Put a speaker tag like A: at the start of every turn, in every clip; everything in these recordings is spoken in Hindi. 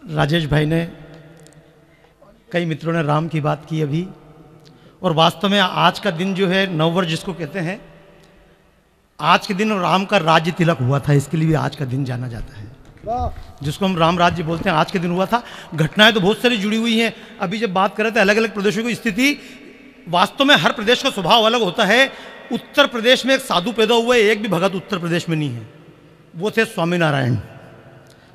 A: राजेश भाई ने, कई मित्रों ने राम की बात की अभी, और वास्तव में आज का दिन जो है नववर्ष जिसको कहते हैं, आज के दिन राम का राज्य तिलक हुआ था, इसके लिए भी आज का दिन जाना जाता है, जिसको हम राम राज्य बोलते हैं। आज के दिन हुआ था। घटनाएं तो बहुत सारी जुड़ी हुई हैं। अभी जब बात कर रहे थे अलग अलग प्रदेशों की स्थिति, वास्तव में हर प्रदेश का स्वभाव अलग होता है। उत्तर प्रदेश में एक साधु पैदा हुए, एक भी भगत उत्तर प्रदेश में नहीं है, वो थे स्वामीनारायण।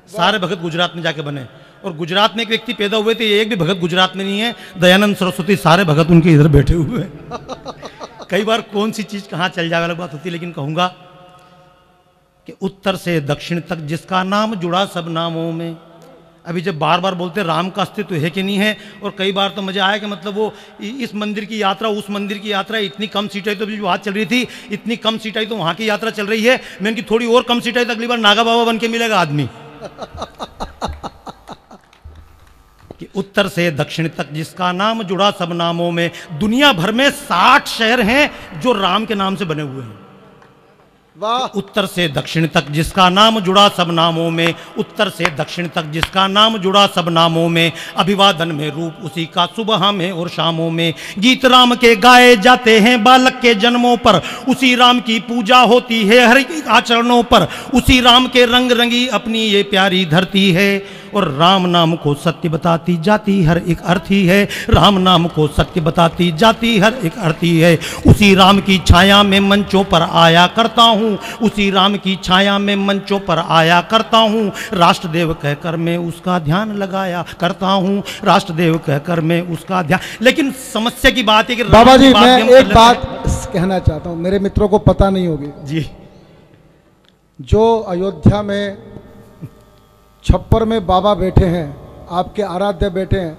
A: सारे भगत गुजरात में जाके बने। और गुजरात में एक व्यक्ति पैदा हुए थे, एक भी भगत गुजरात में नहीं है, दयानंद सरस्वती। सारे भगत उनके इधर बैठे हुए हैं। कई बार कौन सी चीज कहाँ चल जाए अलग बात होती है, लेकिन कहूंगा कि उत्तर से दक्षिण तक जिसका नाम जुड़ा सब नामों में। अभी जब बार बार बोलते राम का अस्तित्व है कि नहीं है, और कई बार तो मजा आया कि मतलब वो इस मंदिर की यात्रा, उस मंदिर की यात्रा, इतनी कम सीट आई तो अभी बात चल रही थी, इतनी कम सीट आई तो वहाँ की यात्रा चल रही है। मैं इनकी थोड़ी और कम सीट आई तो अगली बार नागा बाबा बन के मिलेगा आदमी। कि उत्तर से दक्षिण तक जिसका नाम जुड़ा सब नामों में। दुनिया भर में 60 शहर हैं जो राम के नाम से बने हुए हैं। उत्तर से दक्षिण तक जिसका नाम जुड़ा सब नामों में, उत्तर से दक्षिण तक जिसका नाम जुड़ा सब नामों में। अभिवादन में रूप उसी का सुबह में और शामों में। गीत राम के गाए जाते हैं बालक के जन्मों पर, उसी राम की पूजा होती है हर एक आचरणों पर। उसी राम के रंग रंगी अपनी ये प्यारी धरती है, और राम नाम को सत्य बताती जाती हर एक अर्थी है। राम नाम को सत्य बताती जाती हर एक अर्थी है। उसी राम की छाया में मंचों पर आया करता हूँ, उसी राम की छाया में मंचों पर आया करता हूँ। राष्ट्रदेव कहकर मैं उसका ध्यान लगाया करता हूँ, राष्ट्रदेव कहकर मैं उसका ध्यान। लेकिन समस्या की बात है कि
B: बाबा जी मैं एक बात कहना चाहता हूँ, मेरे मित्रों को पता नहीं होगी
A: जी।
B: जो अयोध्या में छप्पर में बाबा बैठे हैं, आपके आराध्य बैठे हैं,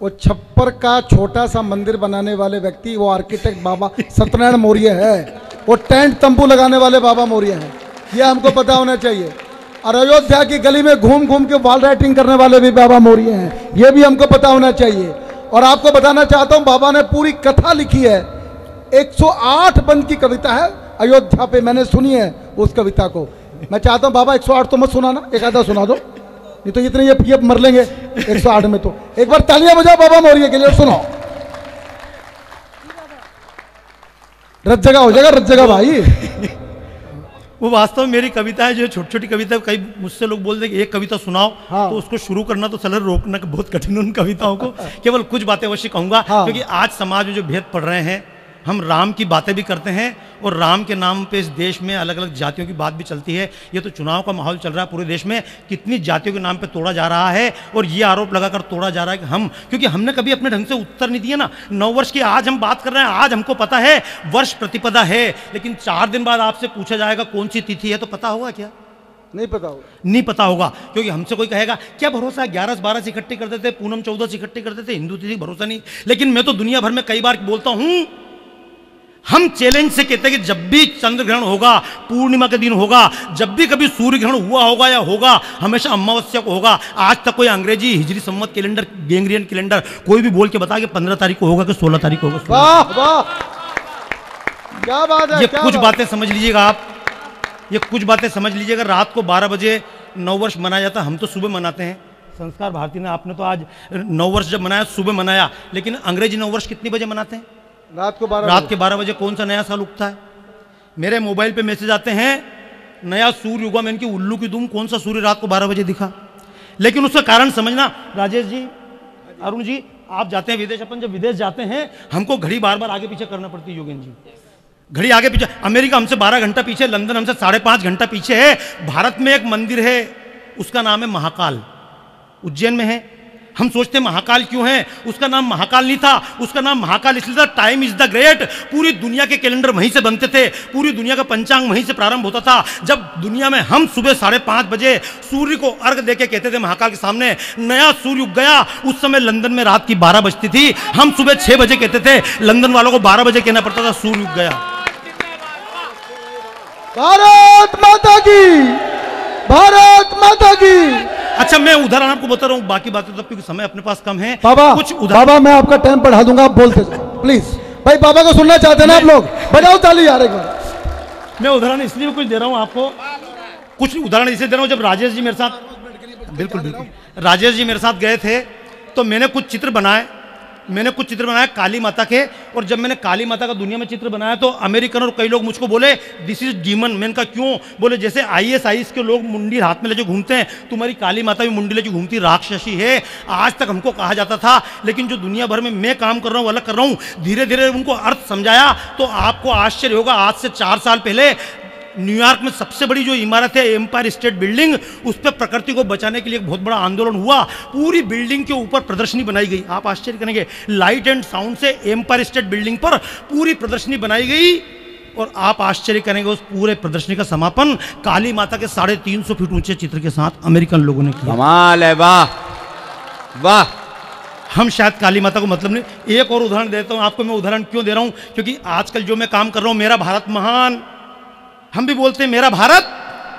B: वो छप्पर का छोटा सा मंदिर बनाने वाले व्यक्ति, वो आर्किटेक्ट बाबा सत्यनारायण मौर्य है। वो टेंट तंबू लगाने वाले बाबा मौर्य हैं, ये हमको पता होना चाहिए। और अयोध्या की गली में घूम घूम के वॉल राइटिंग करने वाले भी बाबा मौर्य हैं, ये भी हमको पता होना चाहिए। और आपको बताना चाहता हूँ, बाबा ने पूरी कथा लिखी है, 108 बंद की कविता है अयोध्या पे, मैंने सुनी है उस कविता को। मैं चाहता हूँ बाबा 108 तो मत सुनाना, एक आधा सुना दो, नहीं तो इतने ये मर लेंगे 108 में। तो एक बार तालियां बजाओ बाबा मौर्य के लिए, सुनो। रत जगह हो जाएगा, रत जगह भाई।
A: वो वास्तव में मेरी कविता है, जो छोटी छोटी कविता। कई मुझसे लोग बोल दे कि एक कविता सुनाओ, हाँ। तो उसको शुरू करना तो चल रोकना बहुत कठिन उन कविताओं को। केवल कुछ बातें अवश्य कहूंगा, हाँ। क्योंकि आज समाज में जो भेद पड़ रहे हैं, हम राम की बातें भी करते हैं, और राम के नाम पे इस देश में अलग अलग जातियों की बात भी चलती है। ये तो चुनाव का माहौल चल रहा है पूरे देश में, कितनी जातियों के नाम पे तोड़ा जा रहा है, और ये आरोप लगाकर तोड़ा जा रहा है कि हम, क्योंकि हमने कभी अपने ढंग से उत्तर नहीं दिया ना। 9 वर्ष की आज हम बात कर रहे हैं, आज हमको पता है वर्ष प्रतिपदा है, लेकिन 4 दिन बाद आपसे पूछा जाएगा कौन सी तिथि है, तो पता होगा क्या?
B: नहीं पता होगा,
A: नहीं पता होगा। क्योंकि हमसे कोई कहेगा क्या भरोसा, 11-12 से इकट्ठी करते थे, पूनम 14 से इकट्ठी करते थे, हिंदू तिथि भरोसा नहीं। लेकिन मैं तो दुनिया भर में कई बार बोलता हूं, हम चैलेंज से कहते हैं कि जब भी चंद्र ग्रहण होगा, पूर्णिमा के दिन होगा, जब भी कभी सूर्य ग्रहण हुआ होगा या होगा, हमेशा अमावस्या को होगा। आज तक कोई अंग्रेजी हिजरी संवत कैलेंडर, ग्रेगोरियन कैलेंडर कोई भी बोल के बता कि 15 तारीख को होगा कि 16 तारीख को होगा।
B: वाह वाह, क्या बात है।
A: ये कुछ बातें समझ लीजिएगा आप, ये कुछ बातें समझ लीजिएगा। रात को 12 बजे 9 वर्ष मनाया जाता है, हम तो सुबह मनाते हैं। संस्कार भारती ने, आपने तो आज 9 वर्ष जब मनाया सुबह मनाया, लेकिन अंग्रेजी 9 वर्ष कितने बजे मनाते हैं?
B: रात को 12,
A: रात के 12 बजे कौन सा नया साल उगता है? मेरे मोबाइल पे मैसेज आते हैं, नया सूर्य उगा। मैंने की उल्लू की दुम, कौन सा सूर्य रात को 12 बजे दिखा? लेकिन उसका कारण समझना। राजेश जी, अरुण जी, आप जाते हैं विदेश, अपन जब विदेश जाते हैं हमको घड़ी बार बार आगे पीछे करना पड़ती है। योगेंद्र जी, घड़ी आगे पीछे। अमेरिका हमसे 12 घंटा पीछे, लंदन हमसे 5.5 घंटा पीछे है। भारत में एक मंदिर है, उसका नाम है महाकाल, उज्जैन में है। हम सोचते हैं महाकाल क्यों है? उसका नाम महाकाल नहीं था, उसका नाम महाकाल इसलिए था, टाइम इज द ग्रेट। पूरी दुनिया के कैलेंडर वहीं से बनते थे, पूरी दुनिया का पंचांग वहीं से प्रारंभ होता था। जब दुनिया में हम सुबह 5:30 बजे सूर्य को अर्घ देके कहते थे महाकाल के सामने, नया सूर्य उग गया। उस समय लंदन में रात की 12 बजती थी, हम सुबह 6 बजे कहते थे, लंदन वालों को 12 बजे कहना पड़ता था सूर्य उग गया।
B: भारत माता की, भारत माता की।
A: अच्छा, मैं उदाहरण आपको बता रहा हूँ, बाकी बातें तो क्योंकि समय अपने पास कम है।
B: बाबा,
A: कुछ
B: बाबा मैं आपका टाइम बढ़ा दूंगा, आप बोलते जाओ प्लीज। भाई बाबा को सुनना चाहते हैं ना आप लोग, बजाओ ताली यार एक बार।
A: मैं उदाहरण इसलिए कुछ दे रहा हूँ आपको, कुछ उदाहरण इसलिए दे रहा हूँ, जब राजेश जी मेरे साथ बिल्कुल बिल्कुल। राजेश जी मेरे साथ गए थे तो मैंने कुछ चित्र बनाए काली माता के। और जब मैंने काली माता का दुनिया में चित्र बनाया तो अमेरिकन और कई लोग मुझको बोले दिस इज डीमन। मैंने कहा क्यों? बोले जैसे ISIS के लोग मुंडी हाथ में लेके घूमते हैं, तुम्हारी काली माता भी मुंडी लेके घूमती, राक्षसी है। आज तक हमको कहा जाता था, लेकिन जो दुनिया भर में मैं काम कर रहा हूँ, अलग कर रहा हूँ, धीरे धीरे उनको अर्थ समझाया तो आपको आश्चर्य होगा। आज से 4 साल पहले न्यूयॉर्क में सबसे बड़ी जो इमारत है एम्पायर स्टेट बिल्डिंग, उस पर प्रकृति को बचाने के लिए एक बहुत बड़ा आंदोलन हुआ। पूरी बिल्डिंग के ऊपर प्रदर्शनी बनाई गई। आप आश्चर्य करेंगे, लाइट एंड साउंड से एम्पायर स्टेट बिल्डिंग पर पूरी प्रदर्शनी बनाई गई। और आप आश्चर्य करेंगे, उस पूरे प्रदर्शनी का समापन काली माता के 350 फीट ऊंचे चित्र के साथ अमेरिकन लोगों ने किया।
C: कमाल है, वाह वाह।
A: हम शायद काली माता को मतलब नहीं। एक और उदाहरण देता हूं आपको। मैं उदाहरण क्यों दे रहा हूं? क्योंकि आजकल जो मैं काम कर रहा हूं, मेरा भारत महान, हम भी बोलते हैं मेरा भारत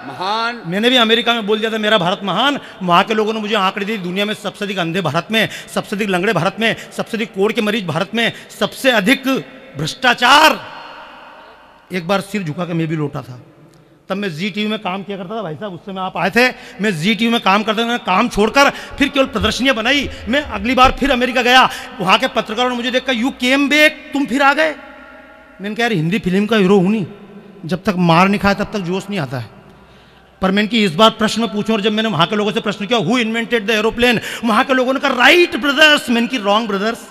C: महान।
A: मैंने भी अमेरिका में बोल दिया था मेरा भारत महान। वहां के लोगों ने मुझे आंकड़े दी, दुनिया में सबसे अधिक अंधे भारत में, सबसे अधिक लंगड़े भारत में, सबसे अधिक कोढ़ के मरीज भारत में, सबसे अधिक भ्रष्टाचार। एक बार सिर झुका के मैं भी लौटा था। तब मैं ZTV में काम किया करता था भाई साहब, उस समय आप आए थे। मैं ZTV में काम करता था। मैंने काम छोड़कर फिर केवल प्रदर्शनियां बनाई। मैं अगली बार फिर अमेरिका गया, वहां के पत्रकारों ने मुझे देखा, यू केम बैक, तुम फिर आ गए। मैंने कहा यार हिंदी फिल्म का हीरो हूं नहीं, जब तक मार नहीं खाया तब तक जोश नहीं आता है। पर मैंने कि इस बार प्रश्न पूछो। और जब मैंने वहां के लोगों से प्रश्न किया हु इन्वेंटेड द एरोप्लेन, वहां के लोगों ने कहा राइट ब्रदर्स। मैंने कि रॉन्ग ब्रदर्स।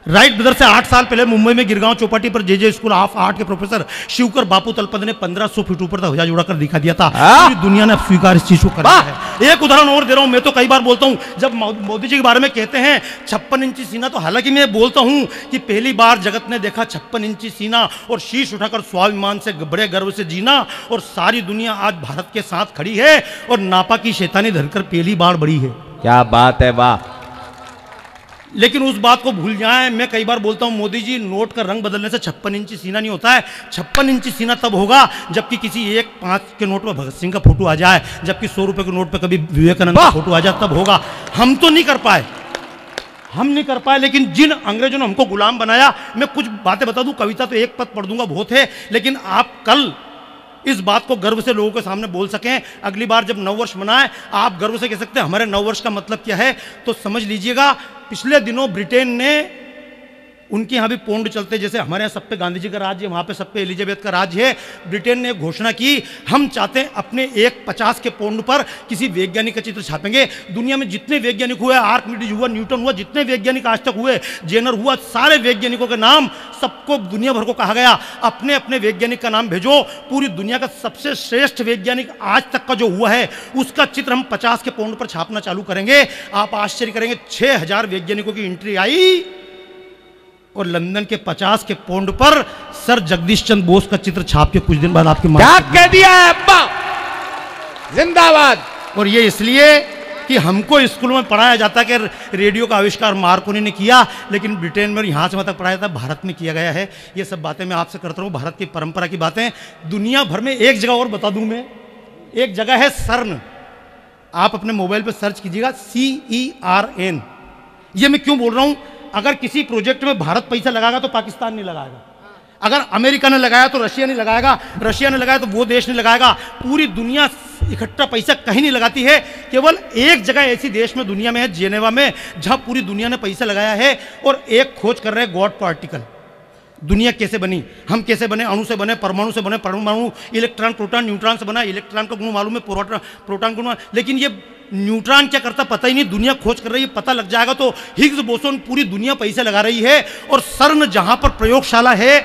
A: राइट ब्रदर से 8 साल पहले मुंबई में गिरगांव चौपाटी पर JJ स्कूल ऑफ आर्ट के प्रोफेसर शिवकर बापू तलपद ने 1500 फीट ऊपर तक ध्वजा जुड़ाकर दिखा दिया था। पूरी दुनिया ने स्वीकार इस चीज को कर लिया है। एक उदाहरण और दे रहा हूं। मैं तो कई बार बोलता हूं, जब मोदी जी के बारे में कहते हैं 56 इंची सीना, तो हालांकि मैं बोलता हूं कि पहली बार जगत ने देखा 56 इंची सीना और शीश उठाकर स्वाभिमान से बड़े गर्व से जीना। और सारी दुनिया आज भारत के साथ खड़ी है और नापा की शैतानी धरकर पहली बार बड़ी है।
C: क्या बात है, वाह।
A: लेकिन उस बात को भूल जाएं। मैं कई बार बोलता हूं मोदी जी, नोट का रंग बदलने से 56 इंची सीना नहीं होता है। 56 इंची सीना तब होगा जबकि किसी 1-5 के नोट पर भगत सिंह का फोटो आ जाए, जबकि 100 रुपए के नोट पर कभी विवेकानंद का फोटो आ जाए, तब होगा। हम तो नहीं कर पाए, हम नहीं कर पाए। लेकिन जिन अंग्रेजों ने हमको गुलाम बनाया, मैं कुछ बातें बता दूं, कविता तो एक पद पढ़ दूंगा, बहुत है, लेकिन आप कल इस बात को गर्व से लोगों के सामने बोल सकें। अगली बार जब नववर्ष मनाएं, आप गर्व से कह सकते हैं हमारे नववर्ष का मतलब क्या है। तो समझ लीजिएगा, पिछले दिनों ब्रिटेन ने, उनके यहाँ भी पौंड चलते, जैसे हमारे यहाँ सब पे गांधी जी का राज्य है, वहाँ पे सब पे एलिजाबेथ का राज्य है। ब्रिटेन ने घोषणा की, हम चाहते हैं अपने 1.50 के पौंड पर किसी वैज्ञानिक का चित्र छापेंगे। दुनिया में जितने वैज्ञानिक हुए, आर्किमिडीज हुआ, न्यूटन हुआ, जितने वैज्ञानिक आज तक हुए, जेनर हुआ, सारे वैज्ञानिकों के नाम सबको दुनिया भर को कहा गया, अपने अपने वैज्ञानिक का नाम भेजो। पूरी दुनिया का सबसे श्रेष्ठ वैज्ञानिक आज तक का जो हुआ है, उसका चित्र हम 50 के पौंड पर छापना चालू करेंगे। आप आश्चर्य करेंगे, 6000 वैज्ञानिकों की एंट्री आई और लंदन के 50 के पौंड पर सर जगदीश चंद्र बोस का चित्र छाप के कुछ दिन बाद आपके
C: क्या कह दिया है अब्बा, जिंदाबाद।
A: और ये इसलिए कि हमको स्कूल में पढ़ाया जाता है कि रेडियो का आविष्कार मार्कोनी ने किया, लेकिन ब्रिटेन में यहाँ से वहाँ तक पढ़ाया जाता, भारत में किया गया है। ये सब बातें मैं आपसे करता हूँ, भारत की परंपरा की बातें। दुनिया भर में एक जगह और बता दूँ मैं, एक जगह है सर्न। आप अपने मोबाइल पर सर्च कीजिएगा, CERN। ये मैं क्यों बोल रहा हूँ, अगर किसी प्रोजेक्ट में भारत पैसा लगाएगा तो पाकिस्तान नहीं लगाएगा, अगर अमेरिका ने लगाया तो रशिया नहीं लगाएगा, रशिया ने लगाया तो वो देश नहीं लगाएगा। पूरी दुनिया इकट्ठा पैसा कहीं नहीं लगाती है। केवल एक जगह ऐसी देश में दुनिया में है, जेनेवा में, जहां पूरी दुनिया ने पैसा लगाया है और एक खोज कर रहे हैं गॉड पार्टिकल। दुनिया कैसे बनी, हम कैसे बने, अणु से बने, परमाणु से बने, परमाणु इलेक्ट्रॉन प्रोटॉन न्यूट्रॉन से बना, इलेक्ट्रॉन का गुण मालूम है, प्रोटॉन गुण, लेकिन ये न्यूट्रॉन क्या करता पता ही नहीं। दुनिया खोज कर रही है, पता लग जाएगा तो हिग्स बोसोन, पूरी दुनिया पैसे लगा रही है। और सर्न जहां पर प्रयोगशाला है,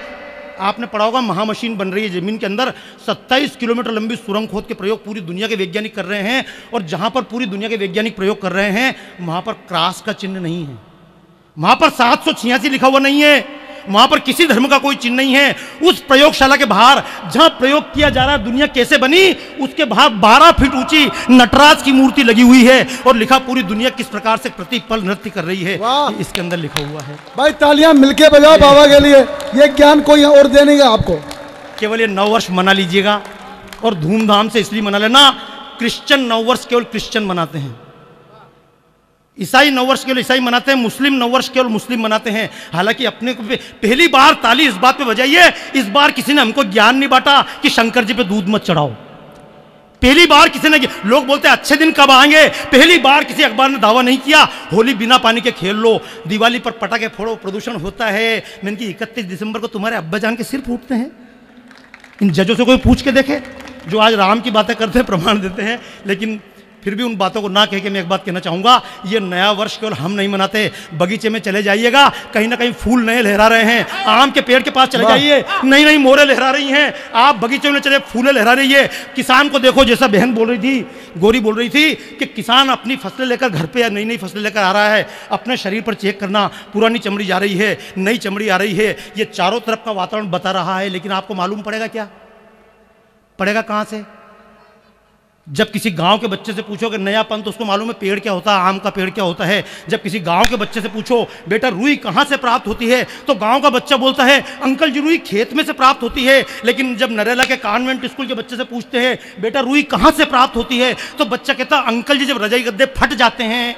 A: आपने पढ़ा होगा, महामशीन बन रही है जमीन के अंदर, 27 किलोमीटर लंबी सुरंग खोद के प्रयोग पूरी दुनिया के वैज्ञानिक कर रहे हैं। और जहां पर पूरी दुनिया के वैज्ञानिक प्रयोग कर रहे हैं, वहां पर क्रॉस का चिन्ह नहीं है, वहां पर 786 लिखा हुआ नहीं है, वहां पर किसी धर्म का कोई चिन्ह नहीं है। उस प्रयोगशाला के बाहर जहां प्रयोग किया जा रहा है दुनिया कैसे बनी, उसके बाहर 12 फीट ऊंची नटराज की मूर्ति लगी हुई है और लिखा पूरी दुनिया किस प्रकार से प्रतिपल नृत्य कर रही है, इसके अंदर लिखा हुआ है।
B: भाई तालियां मिलके बजाओ बाबा के लिए, ये ज्ञान कोई और दे नहीं आपको।
A: केवल ये नववर्ष मना लीजिएगा और धूमधाम से इसलिए मना लेना, क्रिश्चियन नववर्ष केवल क्रिश्चियन मनाते हैं, ईसाई नववर्ष केवल ईसाई मनाते हैं, मुस्लिम नववर्ष केवल मुस्लिम मनाते हैं। हालांकि अपने को पहली बार ताली इस बात पे बजाइए, इस बार किसी ने हमको ज्ञान नहीं बांटा कि शंकर जी पे दूध मत चढ़ाओ। पहली बार किसी ने, लोग बोलते हैं अच्छे दिन कब आएंगे, पहली बार किसी अखबार ने दावा नहीं किया होली बिना पानी के खेल लो, दिवाली पर पटाखे फोड़ो, प्रदूषण होता है। मैंने कि 31 दिसंबर को तुम्हारे अब्बा जान के सिर फूटते हैं। इन जजों से कोई पूछ के देखे जो आज राम की बातें करते हैं, प्रमाण देते हैं। लेकिन फिर भी उन बातों को ना कह के मैं एक बात कहना चाहूँगा, ये नया वर्ष केवल हम नहीं मनाते। बगीचे में चले जाइएगा, कहीं ना कहीं फूल नए लहरा रहे हैं। आम के पेड़ के पास चले जाइए, नई नई मोरें लहरा रही हैं। आप बगीचे में चले, फूलें लहरा रही है। किसान को देखो, जैसा बहन बोल रही थी, गोरी बोल रही थी कि किसान अपनी फसलें लेकर घर पे या नई नई फसलें लेकर आ रहा है। अपने शरीर पर चेक करना, पुरानी चमड़ी जा रही है, नई चमड़ी आ रही है। ये चारों तरफ का वातावरण बता रहा है, लेकिन आपको मालूम पड़ेगा क्या? पड़ेगा कहाँ से? जब किसी गांव के बच्चे से पूछोगे नयापन, तो उसको मालूम है पेड़ क्या होता है, आम का पेड़ क्या होता है। जब किसी गांव के बच्चे से पूछो बेटा रुई कहाँ से प्राप्त होती है, तो गांव का बच्चा बोलता है अंकल जी रुई खेत में से प्राप्त होती है। लेकिन जब नरेला के कॉन्वेंट स्कूल के बच्चे से पूछते हैं बेटा रुई कहाँ से प्राप्त होती है, तो बच्चा कहता अंकल जी जब रजाई गद्दे फट जाते हैं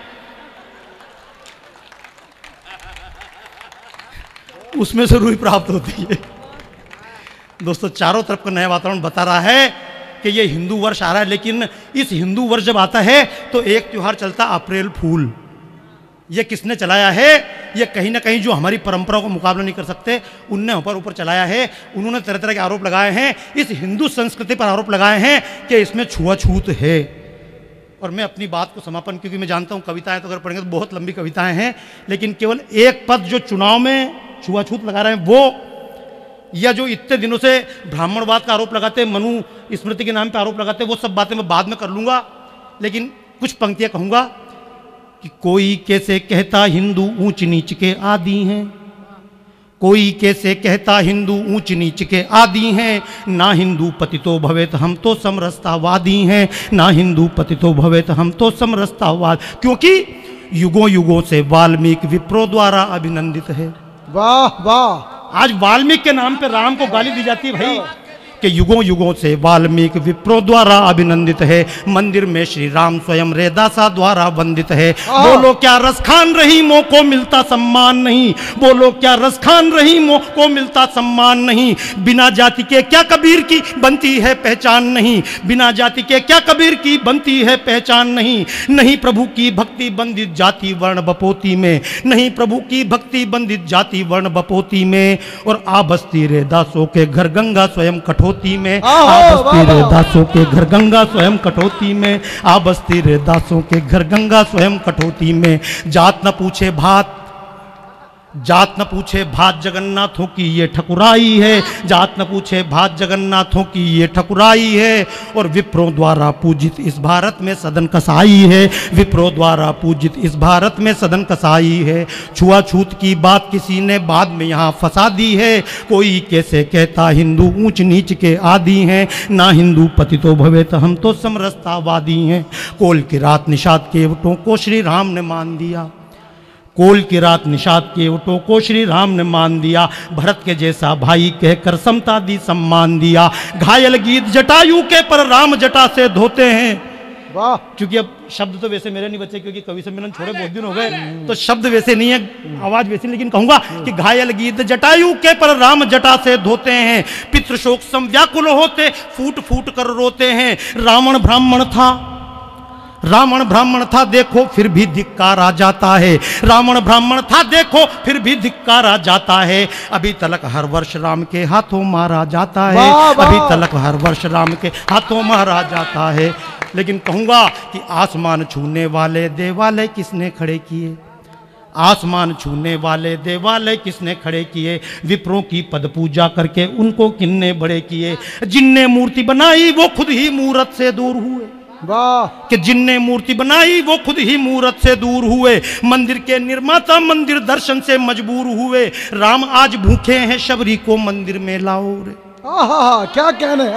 A: उसमें से रुई प्राप्त होती है। दोस्तों, चारों तरफ का नया वातावरण बता रहा है कि ये हिंदू वर्ष आ रहा है। लेकिन इस हिंदू वर्ष जब आता है तो एक त्यौहार चलता अप्रैल फूल। ये किसने चलाया है? ये कहीं ना कहीं जो हमारी परंपराओं को मुकाबला नहीं कर सकते उनने ऊपर चलाया है। उन्होंने तरह तरह के आरोप लगाए हैं, इस हिंदू संस्कृति पर आरोप लगाए हैं कि इसमें छुआछूत है। और मैं अपनी बात को समापन, क्योंकि मैं जानता हूँ कविताएं तो अगर पढ़ेंगे तो बहुत लंबी कविताएं हैं, लेकिन केवल एक पद जो चुनाव में छुआछूत लगा रहे हैं वो, या जो इतने दिनों से ब्राह्मणवाद का आरोप लगाते हैं, मनु स्मृति के नाम पे आरोप लगाते हैं, वो सब बातें मैं बाद में कर लूँगा। लेकिन कुछ पंक्तियाँ कहूँगा कि कोई कैसे कहता हिंदू ऊंच नीच के आदि हैं, कोई कैसे कहता हिंदू ऊंच नीच के आदि हैं, ना हिंदू पतितो भवेत हम तो समरसतावादी हैं, ना हिंदू पतितो भवेत हम तो समरसतावाद। क्योंकि युगों युगों से वाल्मीकि विप्रो द्वारा अभिनंदित है।
B: वाह वाह।
A: आज वाल्मीकि के नाम पे राम को गाली दी जाती है भाई, कि युगों युगों से वाल्मीकि विप्रो द्वारा अभिनंदित है, मंदिर में श्री राम स्वयं रेदासा द्वारा वंदित है। बोलो क्या रसखान रहीमों को मिलता सम्मान नहीं, बोलो क्या रसखान रहीमों को मिलता सम्मान नहीं, बिना जाति के क्या कबीर की बनती है पहचान नहीं, बिना जाति के क्या कबीर की बनती है पहचान नहीं, नहीं प्रभु की भक्ति बंदित जाति वर्ण बपोती में, नहीं प्रभु की भक्ति बंदित जाति वर्ण बपोती में। और आ बस्ती रे दासों के घर गंगा स्वयं कठोती में, आ बस्ती रे दासों के घर गंगा स्वयं कठोती में, आ बस्ती रे दासों के घर गंगा स्वयं कठोती में। जात न पूछे भात, जात न पूछे भात जगन्नाथों की ये ठकुराई है, जात न पूछे भात जगन्नाथों की ये ठकुराई है। और विप्रों द्वारा पूजित इस भारत में सदन कसाई है, विप्रों द्वारा पूजित इस भारत में सदन कसाई है। छुआछूत की बात किसी ने बाद में यहाँ फंसा दी है, कोई कैसे कहता हिंदू ऊंच नीच के आदि हैं, ना हिंदू पतितो भवेत हम तो समरसतावादी हैं। कोल की रात निषाद केवटों को श्री राम ने मान दिया, कोल की रात निषाद केवटों को श्री राम ने मान दिया, भरत के जैसा भाई कहकर समता दी सम्मान दिया। घायल गीत जटायु के पर राम जटा से धोते हैं। वाह। क्योंकि अब शब्द तो वैसे मेरे नहीं बचे, क्योंकि कवि सम्मेलन छोड़े बहुत दिन हो गए, तो शब्द वैसे नहीं है, आवाज वैसी, लेकिन कहूंगा कि घायल गीत जटायु के पर राम जटा से धोते हैं, पितृशोक सम व्याकुल होते फूट फूट कर रोते हैं। रावण ब्राह्मण था, रावण ब्राह्मण था देखो फिर भी धिक्कारा जाता है, रावण ब्राह्मण था देखो फिर भी धिक्कारा जाता है। अभी तलक हर वर्ष राम के हाथों मारा जाता है, अभी तलक हर वर्ष राम के हाथों मारा जाता है। लेकिन कहूँगा कि आसमान छूने वाले देवालय किसने खड़े किए, आसमान छूने वाले देवालय किसने खड़े किए, विप्रों की पद पूजा करके उनको किन्ने बड़े किए। जिनने मूर्ति बनाई वो खुद ही मूरत से दूर हुए, वाह। कि जिनने मूर्ति बनाई वो खुद ही मूरत से दूर हुए, मंदिर के निर्माता मंदिर दर्शन से मजबूर हुए। राम आज भूखे हैं शबरी को मंदिर में लाओ रे,
B: क्या कहने।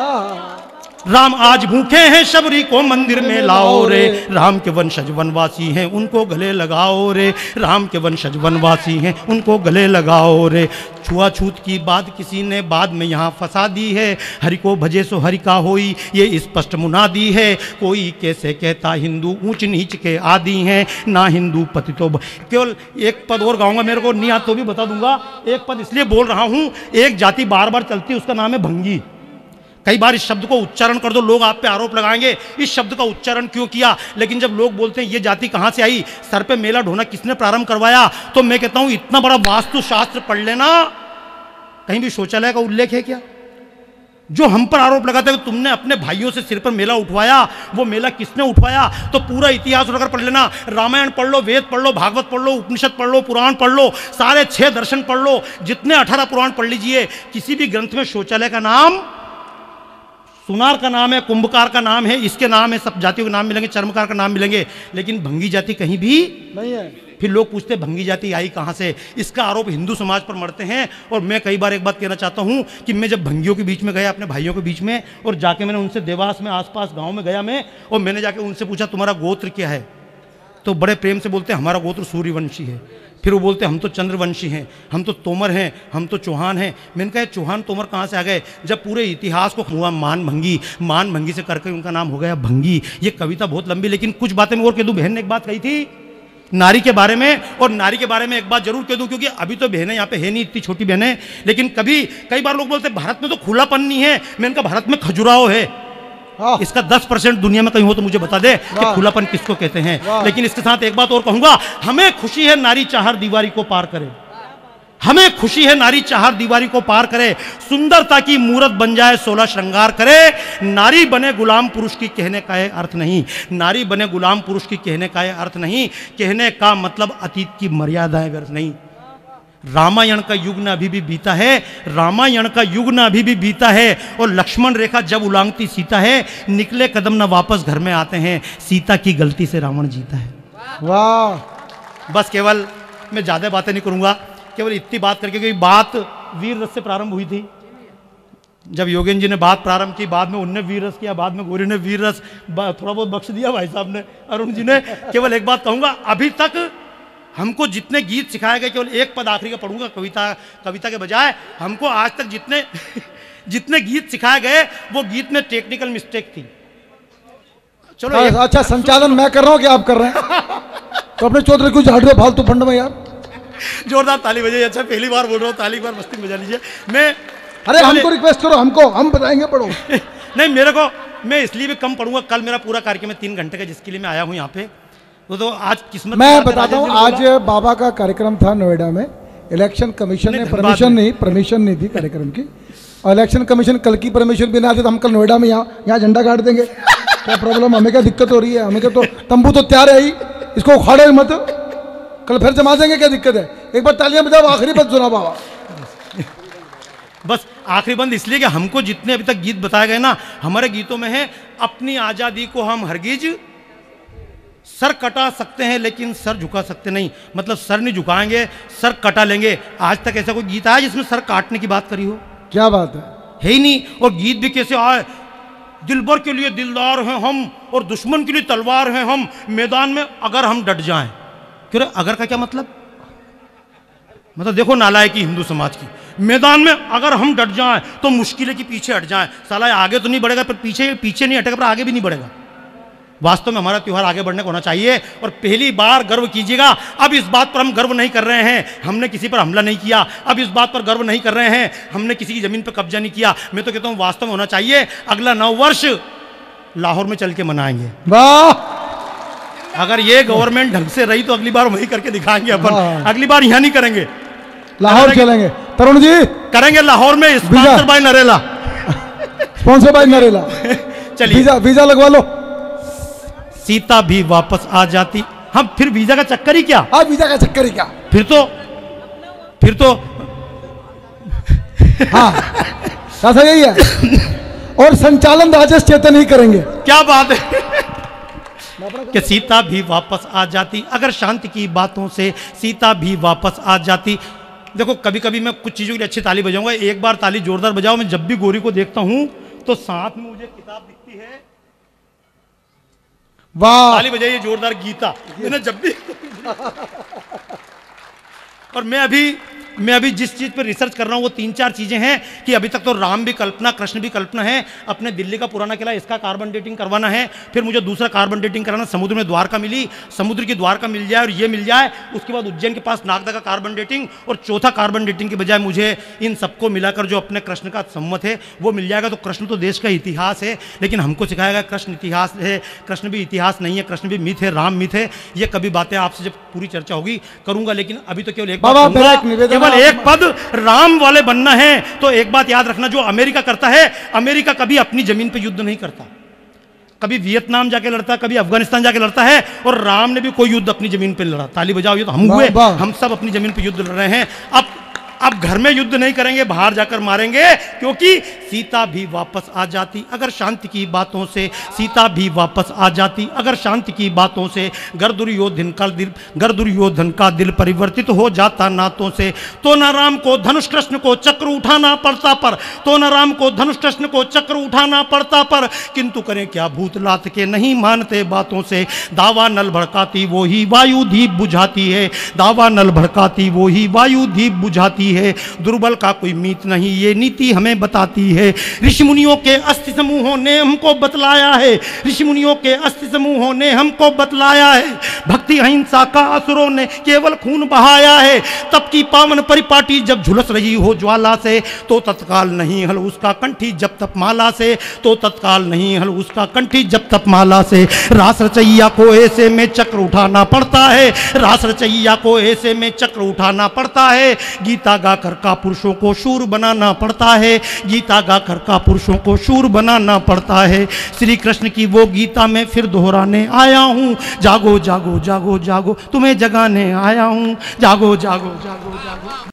A: राम आज भूखे हैं शबरी को मंदिर में लाओ रे, राम के वंशज वनवासी हैं उनको गले लगाओ रे, राम के वंशज वनवासी हैं उनको गले लगाओ रे। छुआछूत की बात किसी ने बाद में यहाँ फंसा दी है, हरि को भजे सो हरि का होई ये स्पष्ट मुनादी है। कोई कैसे कहता हिंदू ऊंच नीच के आदि हैं, ना हिंदू पतितो। केवल एक पद और गाऊंगा, मेरे को नहीं आता तो भी बता दूंगा। एक पद इसलिए बोल रहा हूँ, एक जाति बार बार चलती है, उसका नाम है भंगी। कई बार इस शब्द को उच्चारण कर दो, लोग आप पे आरोप लगाएंगे इस शब्द का उच्चारण क्यों किया। लेकिन जब लोग बोलते हैं ये जाति कहाँ से आई, सर पे मेला ढोना किसने प्रारंभ करवाया, तो मैं कहता हूं इतना बड़ा वास्तुशास्त्र पढ़ लेना, कहीं भी शौचालय का उल्लेख है क्या? जो हम पर आरोप लगाते हैं कि तुमने अपने भाइयों से सिर पर मेला उठवाया, वो मेला किसने उठवाया, तो पूरा इतिहास उठाकर पढ़ लेना। रामायण पढ़ लो, वेद पढ़ लो, भागवत पढ़ लो, उपनिषद पढ़ लो, पुराण पढ़ लो, सारे 6 दर्शन पढ़ लो, जितने 18 पुराण पढ़ लीजिए, किसी भी ग्रंथ में शौचालय का नाम, सुनार का नाम है, कुंभकार का नाम है, इसके नाम है, सब जातियों के नाम मिलेंगे, चर्मकार का नाम मिलेंगे, लेकिन भंगी जाति कहीं भी
B: नहीं है।
A: फिर लोग पूछते भंगी जाति आई कहाँ से, इसका आरोप हिंदू समाज पर मरते हैं। और मैं कई बार एक बात कहना चाहता हूँ कि मैं जब भंगियों के बीच में गया, अपने भाइयों के बीच में, और जाके मैंने उनसे देवास में आसपास गांव में गया मैं, और मैंने जाके उनसे पूछा तुम्हारा गोत्र क्या है, तो बड़े प्रेम से बोलते हैं हमारा गोत्र सूर्यवंशी है। फिर वो बोलते हम तो चंद्रवंशी हैं, हम तो तोमर हैं, हम तो चौहान हैं। मैंने कहा चौहान तोमर कहाँ से आ गए, जब पूरे इतिहास को हुआ मान भंगी से करके उनका नाम हो गया भंगी। ये कविता बहुत लंबी, लेकिन कुछ बातें मैं और कह दूँ। बहन ने एक बात कही थी नारी के बारे में, और नारी के बारे में एक बात जरूर कह दूं, क्योंकि अभी तो बहनें यहाँ पे है नहीं, इतनी छोटी बहनें, लेकिन कई बार लोग बोलते हैं भारत में तो खुलापन नहीं है। मैंने कहा भारत में खजुराहो है, इसका 10% दुनिया में कहीं हो तो मुझे बता दे कि खुलापन किसको कहते हैं। लेकिन इसके साथ एक बात और कहूंगा, हमें खुशी है नारी चाहर दीवारी को पार करे, हमें खुशी है नारी चाहर दीवारी को पार करे, सुंदरता की मूरत बन जाए 16 श्रृंगार करे। नारी बने गुलाम पुरुष की कहने का ये अर्थ नहीं, नारी बने गुलाम पुरुष की कहने का ये अर्थ नहीं, कहने का मतलब अतीत की मर्यादाएं व्यर्थ नहीं। रामायण का युग न अभी भी बीता है, रामायण का युग न अभी भी बीता है, और लक्ष्मण रेखा जब उलांघती सीता है, निकले कदम न वापस घर में आते हैं, सीता की गलती से रावण जीता है।
B: वाह,
A: बस केवल मैं ज्यादा बातें नहीं करूंगा, केवल इतनी बात करके, क्योंकि बात वीर रस से प्रारंभ हुई थी। जब योगेंद्र जी ने बात प्रारंभ की, बाद में उनने वीर रस किया, बाद में गौरी ने वीर रस थोड़ा बहुत बख्श दिया भाई साहब ने, अरुण जी ने। केवल एक बात कहूंगा, अभी तक हमको जितने गीत सिखाए गए, केवल एक पद आखिरी का पढ़ूंगा कविता के बजाय, हमको आज तक जितने गीत सिखाए गए वो गीत में टेक्निकल मिस्टेक थी। चलो
B: अच्छा, संचालन मैं कर रहा हूँ कि आप कर रहे हैं? तो अपने चौधरी को झाड़ दो फालतू फंड में यार।
A: जोरदार ताली बजाइए। अच्छा, पहली बार बोल रहा हूँ, ताली एक बार मस्ती बजा लीजिए। मैं
B: अरे हमको रिक्वेस्ट करो, हम बताएंगे, पढ़ो।
A: नहीं, मेरे को, मैं इसलिए भी कम पढ़ूंगा, कल मेरा पूरा कार्यक्रम है 3 घंटे का, जिसके लिए मैं आया हूँ यहाँ पे। तो आज किस्मत,
B: मैं बताता हूँ, आज बाबा का कार्यक्रम था नोएडा में। इलेक्शन कमीशन ने परमिशन नहीं दी कार्यक्रम की, और इलेक्शन कमीशन कल की परमिशन भी ना दे तो हम कल नोएडा में यहाँ झंडा गाड़ देंगे। क्या प्रॉब्लम, हमें क्या दिक्कत हो रही है? हमें क्या, तो तंबू तो तैयार है ही, इसको उखाड़े मत, कल फिर जमा देंगे, क्या दिक्कत है? एक बार तालियां बजाओ, आखिरी बंद सुना बाबा।
A: बस आखिरी बंद इसलिए कि हमको जितने अभी तक गीत बताए गए ना, हमारे गीतों में है अपनी आजादी को हम हरगिज सर कटा सकते हैं लेकिन सर झुका सकते नहीं। मतलब सर नहीं झुकाएंगे, सर कटा लेंगे। आज तक ऐसा कोई गीत आया जिसमें सर काटने की बात करी हो?
B: क्या बात है
A: ही नहीं। और गीत भी कैसे आए, दिलबर के लिए दिलदार हैं हम और दुश्मन के लिए तलवार हैं हम, मैदान में अगर हम डट जाएं। क्यों रे, अगर का क्या मतलब देखो नालायकी हिंदू समाज की। मैदान में अगर हम डट जाएं तो मुश्किल है कि पीछे हट जाएं। साला आगे तो नहीं बढ़ेगा पर पीछे नहीं हटेगा, पर आगे भी नहीं बढ़ेगा। वास्तव में हमारा त्योहार आगे बढ़ने को होना चाहिए। और पहली बार गर्व कीजिएगा, अब इस बात पर हम गर्व नहीं कर रहे हैं हमने किसी पर हमला नहीं किया, अब इस बात पर गर्व नहीं कर रहे हैं हमने किसी की जमीन पर कब्जा नहीं किया। मैं तो कहता हूं वास्तव में होना चाहिए। अगला 9 वर्ष लाहौर में चल के मनाएंगे।
B: वाह,
A: अगर ये गवर्नमेंट ढंग से रही तो अगली बार वही करके दिखाएंगे अपन। अगली बार यहां नहीं करेंगे,
B: लाहौर चलेंगे। तरुण जी
A: करेंगे लाहौर में, sponsor by Narela.
B: Sponsor by Narela.
A: चलिए
B: वीजा लगवा लो।
A: सीता भी वापस आ जाती। हम फिर वीजा का चक्कर ही क्या?
B: हाँ, वीजा का चक्कर ही क्या? फिर
A: तो
B: हाँ, ऐसा यही है। और संचालन राजेश चेतन ही करेंगे।
A: क्या बात है कि सीता भी वापस आ जाती, अगर शांति की बातों से सीता भी वापस आ जाती। देखो कभी कभी मैं कुछ चीजों की अच्छी ताली बजाऊंगा, एक बार ताली जोरदार बजाओ। मैं जब भी गौरी को देखता हूं तो साथ में मुझे किताब दिखती है।
B: वाह,
A: ताली बजाइए जोरदार। गीता मैंने जब भी और मैं अभी मैं अभी जिस चीज़ पर रिसर्च कर रहा हूँ वो 3-4 चीज़ें हैं कि अभी तक तो राम भी कल्पना, कृष्ण भी कल्पना है। अपने दिल्ली का पुराना किला, इसका कार्बन डेटिंग करवाना है, फिर मुझे दूसरा कार्बन डेटिंग कराना, समुद्र में द्वारका मिली, समुद्र की द्वारका मिल जाए और ये मिल जाए, उसके बाद उज्जैन के पास नागदा का कार्बन डेटिंग, और चौथा कार्बन डेटिंग के बजाय मुझे इन सबको मिलाकर जो अपने कृष्ण का सम्मत है वो मिल जाएगा। तो कृष्ण तो देश का इतिहास है, लेकिन हमको सिखाया गया कृष्ण इतिहास है, कृष्ण भी इतिहास नहीं है, कृष्ण भी मिथ है, राम मिथ है। ये कभी बातें आपसे जब पूरी चर्चा होगी करूंगा, लेकिन अभी तो केवल एक बात कहूंगा, केवल एक पद राम वाले बनना है। तो एक बात याद रखना, जो अमेरिका करता है, अमेरिका कभी अपनी जमीन पे युद्ध नहीं करता, कभी वियतनाम जाके लड़ता है, कभी अफगानिस्तान जाके लड़ता है, और राम ने भी कोई युद्ध अपनी जमीन पे लड़ा। ताली बजाओ, ये तो हम हुए, हम सब अपनी जमीन पे युद्ध लड़ रहे हैं। अब घर में युद्ध नहीं करेंगे, बाहर जाकर मारेंगे, क्योंकि सीता भी वापस आ जाती अगर शांति की बातों से, सीता भी वापस आ जाती अगर शांति की बातों से। गर दुर्योधन का दिल परिवर्तित हो जाता नातों से, तो न राम को धनुष कृष्ण को चक्र उठाना पड़ता पर, तो न राम को धनुष कृष्ण को चक्र उठाना पड़ता पर, किंतु करें क्या भूतलात के नहीं मानते बातों से। दावा नल भड़काती वो ही वायु दीप बुझाती है, दावा नल भड़काती वो ही वायु दीप बुझाती है। दुर्बल का कोई मीत नहीं, ये नीति हमें बताती है। ऋषि मुनियों के अस्थि समूहों ने हमको बतलाया है, ऋषि मुनियों के अस्थि समूहों ने हमको बतलाया है। भक्ति अहिंसा का असुरों ने केवल खून बहाया है। तब की पावन परिपाटी जब झुलस रही हो ज्वाला से, तो तत्काल नहीं हल उसका कंठी जब तप माला से, तो तत्काल नहीं हल उसका कंठी जब तप माला से। रास रचैया को ऐसे में चक्र उठाना पड़ता है, रास रचैया को ऐसे में चक्र उठाना पड़ता है। गीता गाकर का पुरुषों को शूर बनाना पड़ता है, गीता गाकर का पुरुषों को शूर बनाना पड़ता है। श्री कृष्ण की वो गीता में फिर दोहराने आया हूँ, जागो जागो जागो जागो तुम्हें जगाने आया हूँ, जागो जागो जागो जागो।